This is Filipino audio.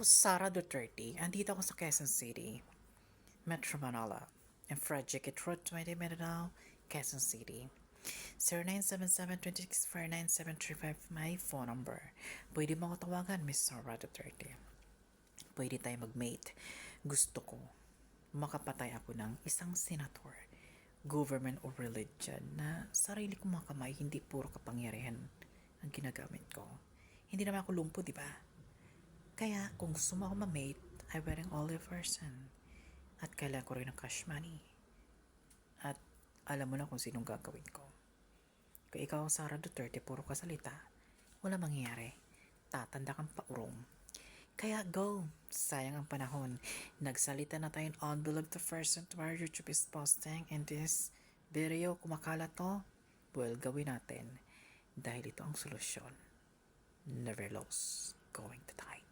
Sara Duterte. Andito ako sa Quezon City, Metro Manila. And Frederick Road 20 Mindanao, Quezon City. 0977-2649-735 my phone number. Pwede mo ako tawagan, Miss Sara Duterte. Pwede tayo mag-mate. Gusto ko makapatay ako ng isang senator, government or religion na sarili kong mga kamay, hindi puro kapangyarihan ang ginagamit ko. Hindi naman ako lumpo, di ba? Kaya kung gusto mo ako ma-mate, I wearing olive person. At kailangan ko rin ng cash money. At alam mo na kung sinong gagawin ko. Kung ikaw, Sara Duterte, puro kasalita, wala mangyayari. Tatanda kang paurong. Kaya go! Sayang ang panahon. Nagsalita na tayo on below the person to our YouTube is posting and this video, kumakala to, well, gawin natin. Dahil ito ang solusyon. Never lose going to die.